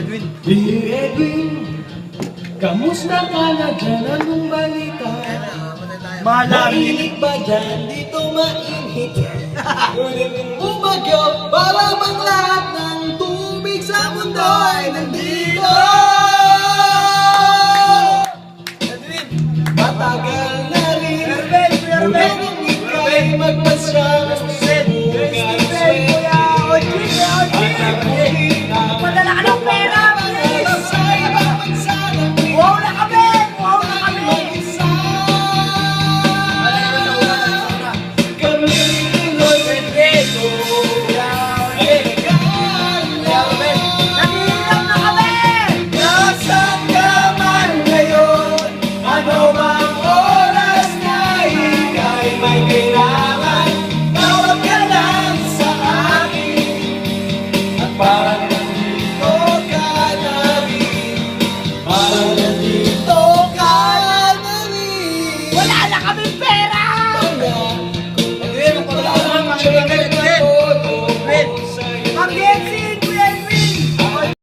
Dear Edwin, kamusta ka na dyan? Anong balita? Mainit ba dyan? Dito mainit. Umagyo para bang lahat ng tubig sa mundo ay nandito.